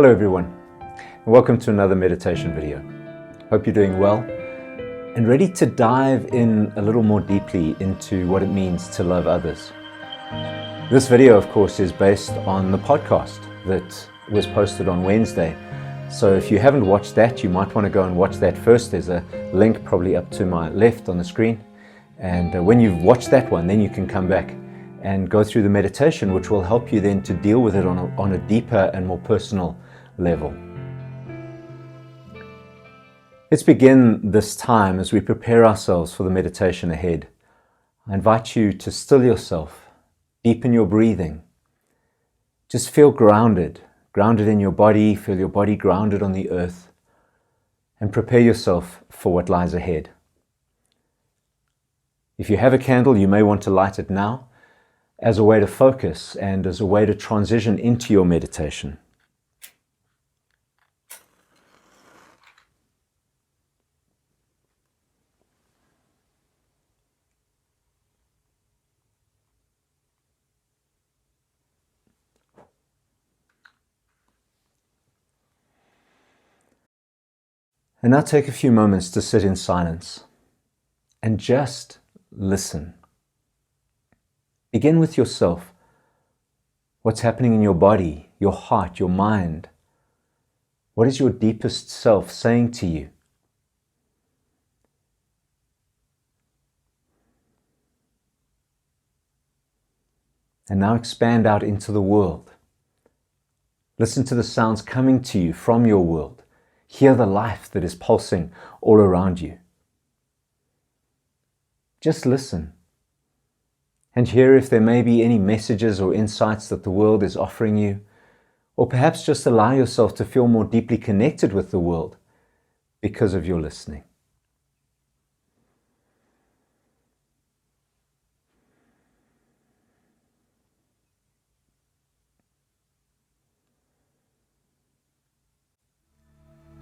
Hello everyone, and welcome to another meditation video. Hope you're doing well and ready to dive in a little more deeply into what it means to love others. This video, of course, is based on the podcast that was posted on Wednesday. So if you haven't watched that, you might want to go and watch that first. There's a link probably up to my left on the screen. And when you've watched that one, then you can come back and go through the meditation, which will help you then to deal with it on a deeper and more personal level. Let's begin this time as we prepare ourselves for the meditation ahead. I invite you to still yourself, deepen your breathing. Just feel grounded in your body, feel your body grounded on the earth, and prepare yourself for what lies ahead. If you have a candle, you may want to light it now as a way to focus and as a way to transition into your meditation. And now take a few moments to sit in silence and just listen. Begin with yourself. What's happening in your body, your heart, your mind? What is your deepest self saying to you? And now expand out into the world. Listen to the sounds coming to you from your world. Hear the life that is pulsing all around you. Just listen. And hear if there may be any messages or insights that the world is offering you, or perhaps just allow yourself to feel more deeply connected with the world because of your listening.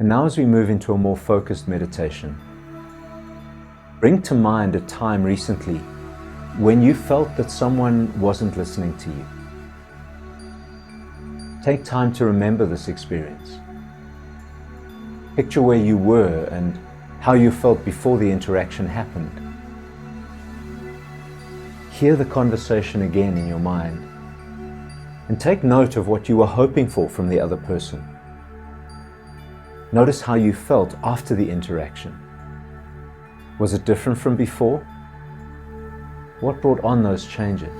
And now as we move into a more focused meditation, bring to mind a time recently when you felt that someone wasn't listening to you. Take time to remember this experience. Picture where you were and how you felt before the interaction happened. Hear the conversation again in your mind and take note of what you were hoping for from the other person. Notice how you felt after the interaction. Was it different from before? What brought on those changes?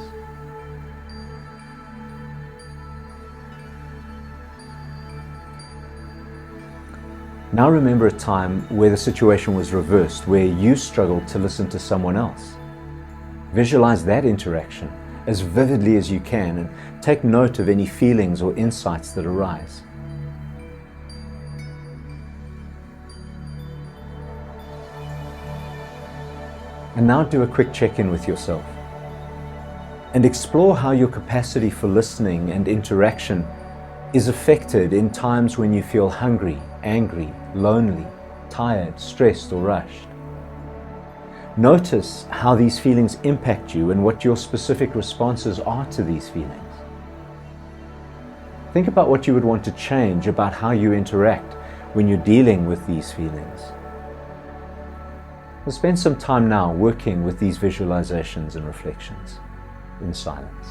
Now remember a time where the situation was reversed, where you struggled to listen to someone else. Visualize that interaction as vividly as you can and take note of any feelings or insights that arise. And now do a quick check-in with yourself and explore how your capacity for listening and interaction is affected in times when you feel hungry, angry, lonely, tired, stressed, or rushed. Notice how these feelings impact you and what your specific responses are to these feelings. Think about what you would want to change about how you interact when you're dealing with these feelings. We'll spend some time now working with these visualizations and reflections in silence.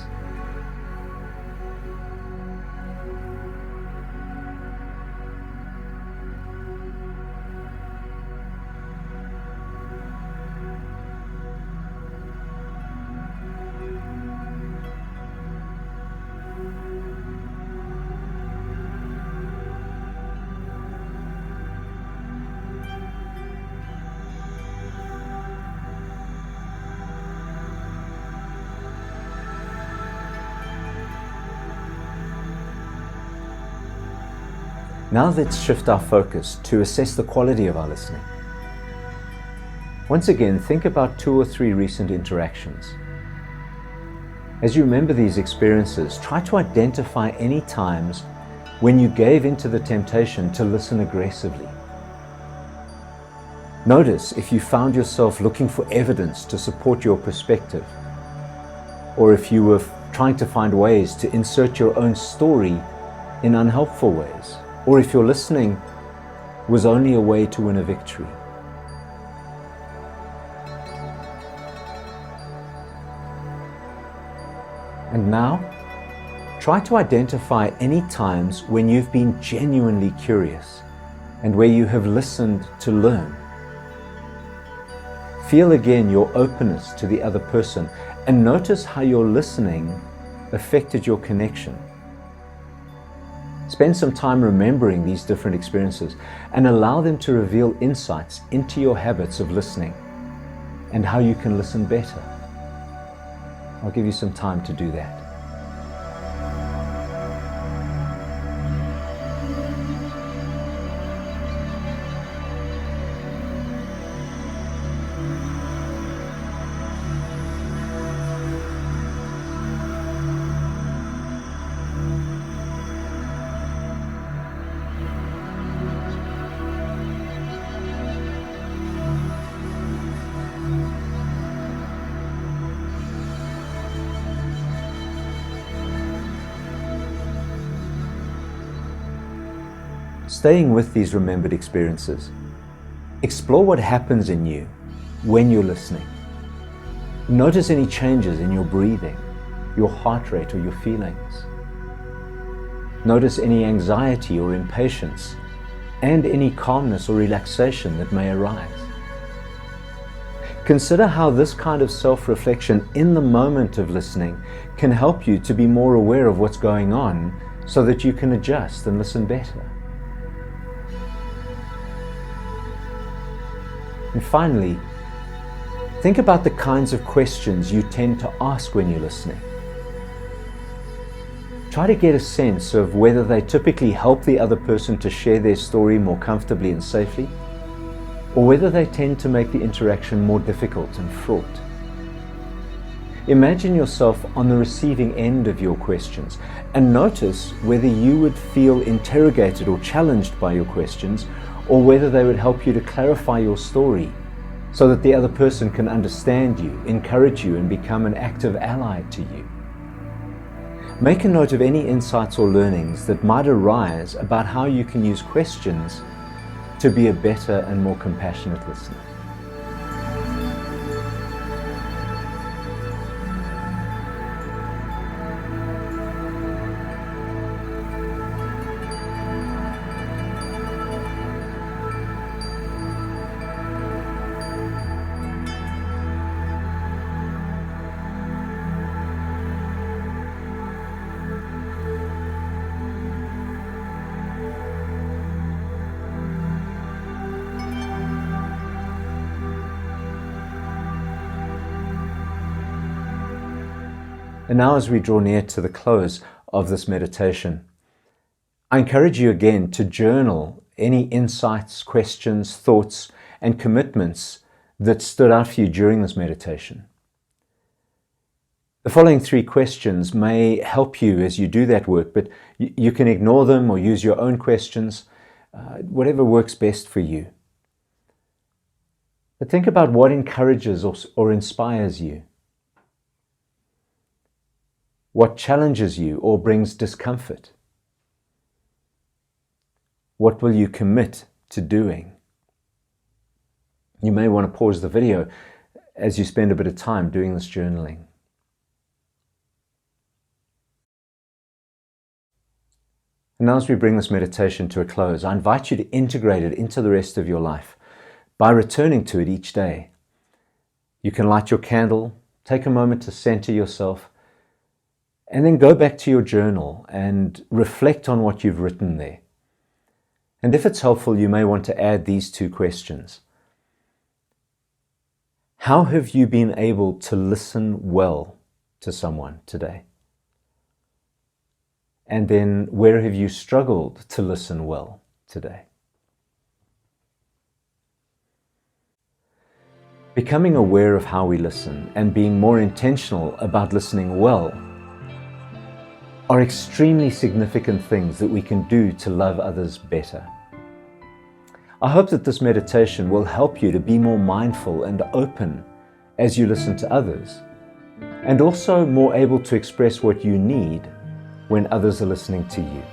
Now let's shift our focus to assess the quality of our listening. Once again, think about 2 or 3 recent interactions. As you remember these experiences, try to identify any times when you gave into the temptation to listen aggressively. Notice if you found yourself looking for evidence to support your perspective, or if you were trying to find ways to insert your own story in unhelpful ways, or if your listening was only a way to win a victory. And now, try to identify any times when you've been genuinely curious and where you have listened to learn. Feel again your openness to the other person and notice how your listening affected your connection. Spend some time remembering these different experiences and allow them to reveal insights into your habits of listening and how you can listen better. I'll give you some time to do that. Staying with these remembered experiences, explore what happens in you when you're listening. Notice any changes in your breathing, your heart rate, or your feelings. Notice any anxiety or impatience, and any calmness or relaxation that may arise. Consider how this kind of self-reflection in the moment of listening can help you to be more aware of what's going on so that you can adjust and listen better. And finally, think about the kinds of questions you tend to ask when you're listening. Try to get a sense of whether they typically help the other person to share their story more comfortably and safely, or whether they tend to make the interaction more difficult and fraught. Imagine yourself on the receiving end of your questions and notice whether you would feel interrogated or challenged by your questions, or whether they would help you to clarify your story so that the other person can understand you, encourage you, and become an active ally to you. Make a note of any insights or learnings that might arise about how you can use questions to be a better and more compassionate listener. And now, as we draw near to the close of this meditation, I encourage you again to journal any insights, questions, thoughts, and commitments that stood out for you during this meditation. The following 3 questions may help you as you do that work, but you can ignore them or use your own questions, whatever works best for you. But think about what encourages or inspires you. What challenges you or brings discomfort? What will you commit to doing? You may want to pause the video as you spend a bit of time doing this journaling. And now, as we bring this meditation to a close, I invite you to integrate it into the rest of your life by returning to it each day. You can light your candle, take a moment to center yourself, and then go back to your journal and reflect on what you've written there. And if it's helpful, you may want to add these 2 questions. How have you been able to listen well to someone today? And then, where have you struggled to listen well today? Becoming aware of how we listen and being more intentional about listening well are extremely significant things that we can do to love others better. I hope that this meditation will help you to be more mindful and open as you listen to others, and also more able to express what you need when others are listening to you.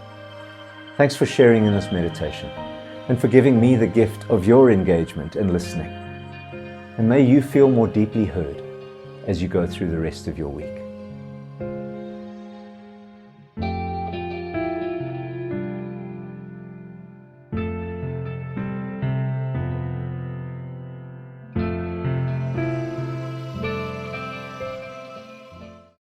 Thanks for sharing in this meditation and for giving me the gift of your engagement and listening. And may you feel more deeply heard as you go through the rest of your week.